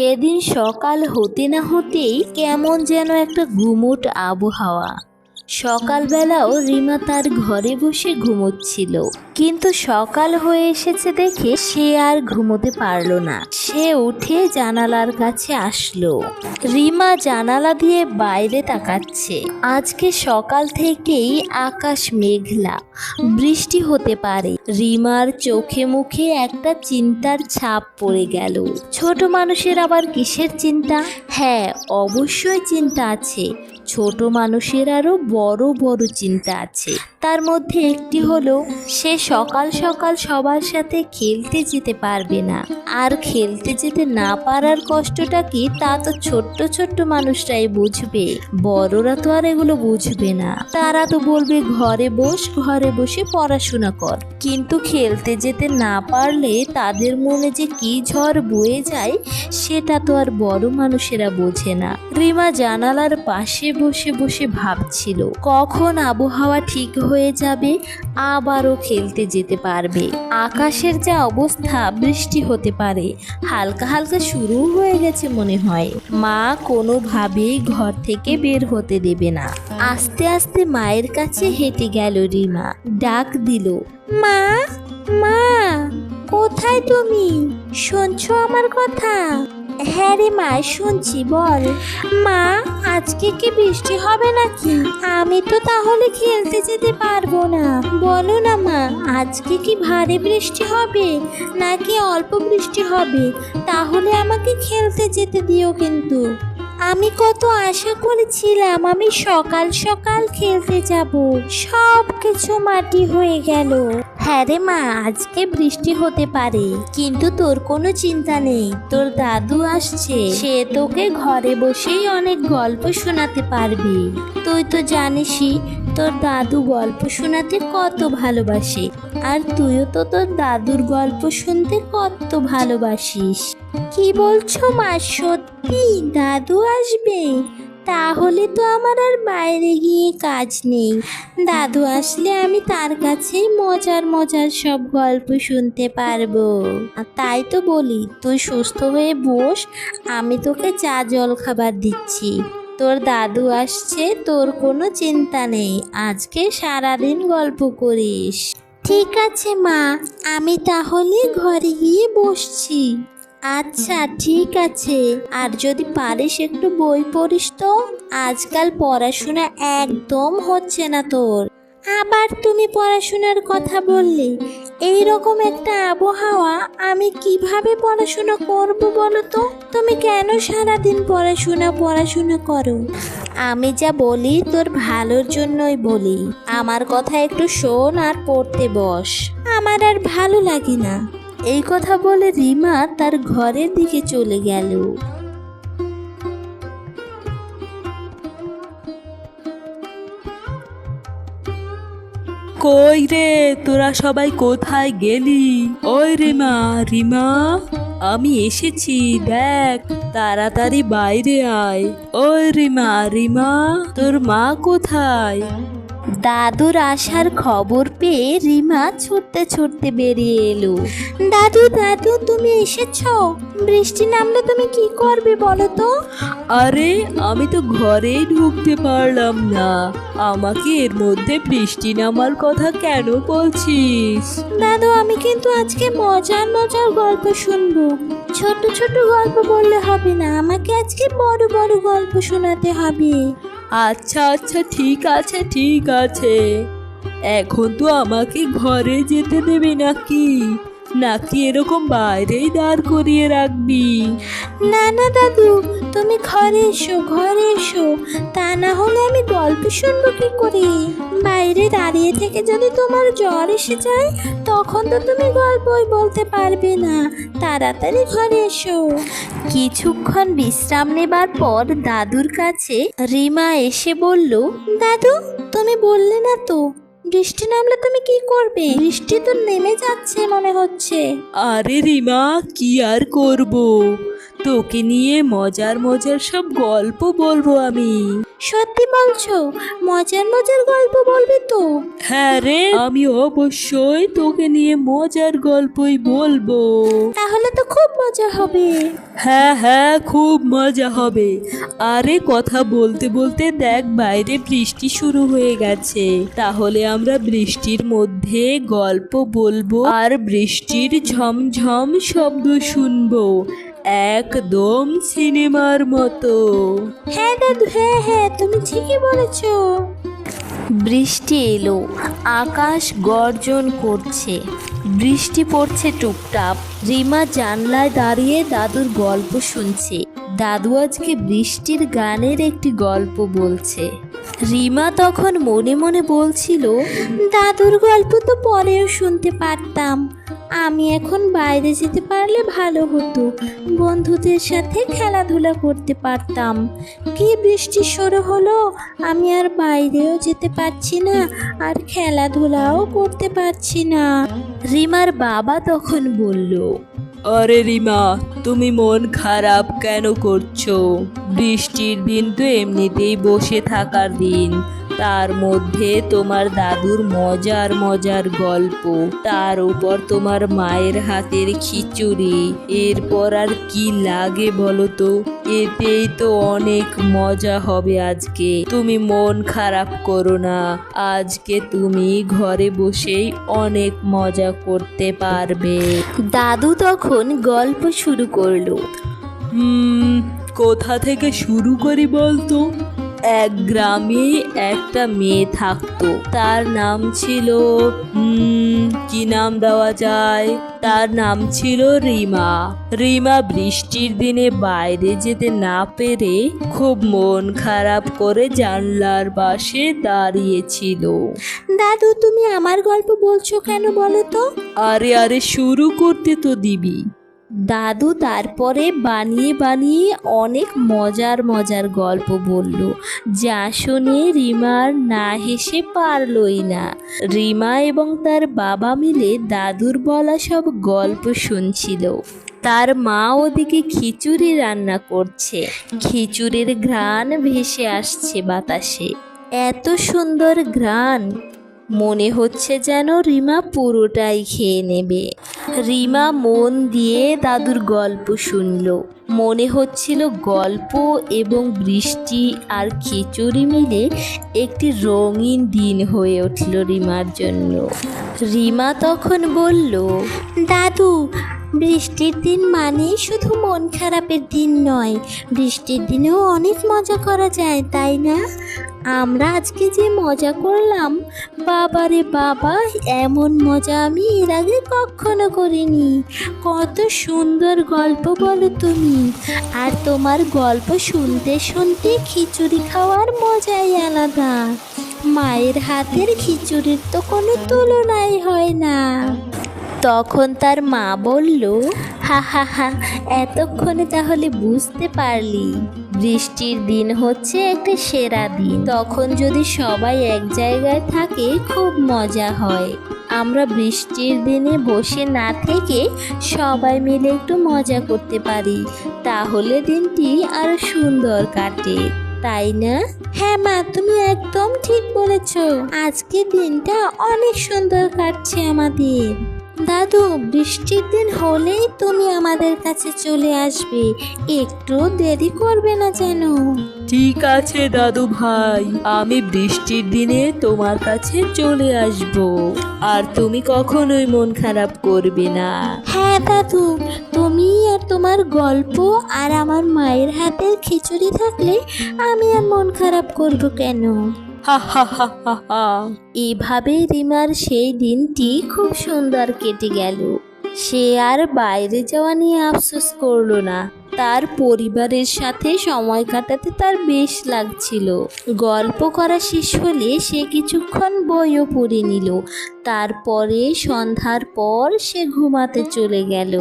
সেদিন সকাল হতে না হতেই কেমন যেন একটা গুমোট আবহাওয়া। সকালবেলাও রিমা তার ঘরে বসে ঘুমোচ্ছিল, কিন্তু সকাল হয়ে এসেছে দেখে সে আর ঘুমোতে পারল না। সে উঠে জানালার কাছে আসলো। রিমা জানালা দিয়ে বাইরে তাকাচ্ছে। আজকে সকাল থেকেই আকাশ মেঘলা, বৃষ্টি হতে পারে। রিমার চোখে মুখে একটা চিন্তার ছাপ পড়ে গেল। ছোট মানুষের আবার কিসের চিন্তা? হ্যাঁ, অবশ্যই চিন্তা আছে। ছোট মানুষের আরো বড় বড় চিন্তা আছে। তার মধ্যে একটি হলো, সে সকাল সকাল সবার সাথে খেলতে যেতে পারবে না। আর খেলতে যেতে না পারার কষ্টটা কি, তা তো ছোট্ট ছোট্ট মানুষরাই বুঝবে, বড়রা তো আর এগুলো বুঝবে না। তারা তো বলবে ঘরে বসে পড়াশোনা কর। কিন্তু খেলতে যেতে না পারলে তাদের মনে যে কি ঝড় বয়ে যায়, সেটা তো আর বড় মানুষেরা বোঝে না। রিমা জানালার পাশে বসে বসে ভাবছিল, কখন আবহাওয়া ঠিক হয়ে যাবে, আবারও খেলতে যেতে পারবে। আকাশের যা অবস্থা, বৃষ্টি হতে পারে। হালকা হালকা শুরু হয়ে গেছে মনে হয়। মা কোনোভাবেই ঘর থেকে বের হতে দেবে না। আস্তে আস্তে মায়ের কাছে হেঁটে গেল রিমা। ডাক দিল, মা, মা, কোথায় তুমি? শুনছো আমার কথা? হ্যাঁ রে মা, শুনছি, বল। মা, আজকে কি বৃষ্টি হবে নাকি? আমি তো তাহলে খেলতে যেতে পারবো না। বলো না মা, আজকে কি ভারী বৃষ্টি হবে নাকি অল্প বৃষ্টি হবে? তাহলে আমাকে খেলতে যেতে দিও কিন্তু। আমি কত আশা করেছিলাম আমি সকাল সকাল খেলতে যাব, সব কিছু মাটি হয়ে গেল। হ্যাঁ রে মা, আজকে বৃষ্টি হতে পারে, কিন্তু তোর কোনো চিন্তা নেই। তোর দাদু আসছে, সে তোকে ঘরে বসেই অনেক গল্প শোনাতে পারবে। তুই তো জানিসই তোর দাদু গল্প শোনাতে কত ভালোবাসে, আর তুইও তো তোর দাদুর গল্প শুনতে কত ভালোবাসিস। কি বলছো মা, সত্যি দাদু আসবে? তাহলে তো আমার আর বাইরে গিয়ে কাজ নেই। দাদু আসলে আমি তার কাছেই মজার মজার সব গল্প শুনতে পারবো। তাই তো বলি, তুই সুস্থ হয়ে বস, আমি তোকে চা জল খাবার দিচ্ছি। তোর দাদু আসছে, তোর কোনো চিন্তা নেই। আজকে সারাদিন গল্প করিস। ঠিক আছে মা, আমি তাহলে ঘরে গিয়ে বসছি। আচ্ছা ঠিক আছে, আর যদি পারিস একটু বই পড়িস তো। আজকাল পড়াশোনা একদম হচ্ছে না তোর। আবার তুমি পড়াশোনার কথা বললে? এই রকম একটা আবহাওয়া আমি কিভাবে পড়াশোনা করব বলো তো? তুমি কেন সারাদিন পড়াশোনা করো? আমি যা বলি তোর ভালোর জন্যই বলি। আমার কথা একটু শোন আর পড়তে বস। আমার আর ভালো লাগে না। এই কথা বলে রিমা তার ঘরের দিকে চলে গেল। কই রে, তোরা সবাই কোথায় গেলি? ওই রিমা, রিমা, আমি এসেছি, দেখ, তাড়াতাড়ি বাইরে আয়। ওই রিমা, রিমা, তোর মা কোথায়? দাদুর আসার খবর পেয়ে রিমা ছুটতে ছুটতে বেরিয়ে এলো। দাদু, দাদু, তুমি এসেছো? বৃষ্টি নামলে তুমি কি করবে বলো তো? আরে, আমি তো ঘরেই ঢুকতে পারলাম না। আমাকে এর মধ্যে বৃষ্টি নামার কথা কেন বলছিস? দাদু, আমি কিন্তু আজকে মজার মজার গল্প শুনবো। ছোট ছোট গল্প বললে হবে না, আমাকে আজকে বড় বড় গল্প শোনাতে হবে। আচ্ছা আচ্ছা, ঠিক আছে ঠিক আছে। এখন তো আমাকে ঘরে যেতে দেবে নাকি নাকি এরকম বাইরেই দাঁড় করিয়ে রাখবি? না না দাদু, তুমি ঘরে এসো, ঘরে এসো। তা না হলে আমি গল্প শুনবো কি করে? বাইরে দাঁড়িয়ে থেকে যদি তোমার জ্বর এসে যায়, তখন তো তুমি গল্পই বলতে পারবে না। তাড়াতাড়ি ঘরে এসো। কিছুক্ষণ বিশ্রাম নেবার পর দাদুর কাছে রিমা এসে বলল, দাদু, তুমি বললে না তো বৃষ্টি নামলে তুমি কি করবে? বৃষ্টি তো নেমে যাচ্ছে মনে হচ্ছে। আরে রিমা, কি আর করব, তোকে নিয়ে মজার মজার সব গল্প বলবো আমি। সত্যি বলছো? মজার মজার গল্প বলবে তো? হ্যাঁ রে, আমি অবশ্যই তোকে নিয়ে মজার গল্পই বলবো। তাহলে তো খুব মজা হবে। হ্যাঁ হ্যাঁ, খুব মজা হবে। আরে কথা বলতে বলতে দেখ বাইরে বৃষ্টি শুরু হয়ে গেছে, তাহলে আমরা বৃষ্টির মধ্যে গল্প বলবো আর বৃষ্টির ঝমঝম শব্দ শুনবো, একদম সিনেমার মতো। হ্যাঁ দাদু, হ্যাঁ হ্যাঁ, তুমি ঠিকই বলেছো। বৃষ্টি এলো, আকাশ গর্জন করছে, বৃষ্টি পড়ছে টুপটাপ। রিমা জানলায় দাঁড়িয়ে দাদুর গল্প শুনছে। দাদু আজকে বৃষ্টির গানের একটি গল্প বলছে। রিমা তখন মনে মনে বলছিল, দাদুর গল্প তো পরেও শুনতে পারতাম, আমি এখন বাইরে যেতে পারলে ভালো হতো, বন্ধুদের সাথে খেলাধুলা করতে পারতাম। কি বৃষ্টি শুরু হলো, আমি আর বাইরেও যেতে পারছি না, আর খেলাধুলাও করতে পারছি না। রিমার বাবা তখন বলল, আরে রিমা, তুমি মন খারাপ কেন করছো? বৃষ্টির দিন তো এমনিতেই বসে থাকার দিন, তার মধ্যে তোমার দাদুর মজার মজার গল্প, তার উপর তোমার মায়ের হাতের খিচুড়ি, এরপর আর কি লাগে বলো তো? এতেই তো অনেক মজা হবে আজকে। তুমি মন খারাপ করো না, আজকে তুমি ঘরে বসেই অনেক মজা করতে পারবে। দাদু তখন গল্প শুরু করলো। কোথা থেকে শুরু করি বলতো? এক গ্রামে একটা মেয়ে থাকতো, তার নাম ছিল কি নাম দেওয়া যায়, তার নাম ছিল রিমা। রিমা বৃষ্টির দিনে বাইরে যেতে না পেরে খুব মন খারাপ করে জানলার পাশে দাঁড়িয়েছিল। দাদু, তুমি আমার গল্প বলছো কেন বলো তো? আরে আরে, শুরু করতে তো দিবি। দাদু তারপরে বানিয়ে বানিয়ে অনেক মজার মজার গল্প বলল, যা শুনে রিমার না হেসে পারলই না। রিমা এবং তার বাবা মিলে দাদুর বলা সব গল্প শুনছিল। তার মা ওদিকে খিচুড়ি রান্না করছে, খিচুড়ির ঘ্রাণ ভেসে আসছে বাতাসে, এত সুন্দর ঘ্রাণ, মনে হচ্ছে যেন রিমা পুরোটাই খেয়ে নেবে। রিমা মন দিয়ে দাদুর গল্প শুনল, মনে হচ্ছিল গল্প এবং বৃষ্টি আর খিচুড়ি মিলে একটি রঙিন দিন হয়ে উঠল রিমার জন্য। রিমা তখন বলল, দাদু, বৃষ্টির দিন মানে শুধু মন খারাপের দিন নয়, বৃষ্টির দিনেও অনেক মজা করা যায়, তাই না? আমরা আজকে যে মজা করলাম, বাবারে বাবা, এমন মজা আমি এর আগে কখনো করিনি। কত সুন্দর গল্প বলো তুমি, আর তোমার গল্প শুনতে শুনতে খিচুড়ি খাওয়ার মজাই আলাদা। মায়ের হাতের খিচুড়ির তো কোনো তুলনাই হয় না। তখন তার মা বলল, হা হা হা, এতক্ষণে তাহলে বুঝতে পারলি, বৃষ্টির দিন হচ্ছে একটা সেরা দিন। তখন যদি সবাই এক জায়গায় থাকে খুব মজা হয়। আমরা বৃষ্টির দিনে বসে না থেকে সবাই মিলে একটু মজা করতে পারি, তাহলে দিনটি আরো সুন্দর কাটে, তাই না? হ্যাঁ মা, তুমি একদম ঠিক বলেছ, আজকের দিনটা অনেক সুন্দর কাটছে আমাদের। দাদু, বৃষ্টির দিন হলেই তুমি আমাদের কাছে চলে আসবে, একটু দেরি করবে না যেন। ঠিক আছে দাদু ভাই, আমি বৃষ্টির দিনে তোমার কাছে চলে আসব, আর তুমি কখনোই মন খারাপ করবে না। হ্যাঁ দাদু, তুমি আর তোমার গল্প আর আমার মায়ের হাতের খিচুড়ি থাকলে আমি আর মন খারাপ করব কেন? হা হা হা হা হা। এভাবে রিমার সেই দিনটি খুব সুন্দর কেটে গেল। সে আর বাইরে যাওয়া নিয়ে আফসোস করলো না, তার পরিবারের সাথে সময় কাটাতে তার বেশ লাগছিল। গল্প করা শেষ হলে সে কিছুক্ষণ বইও পড়ে নিল, তারপরে সন্ধ্যার পর সে ঘুমাতে চলে গেল।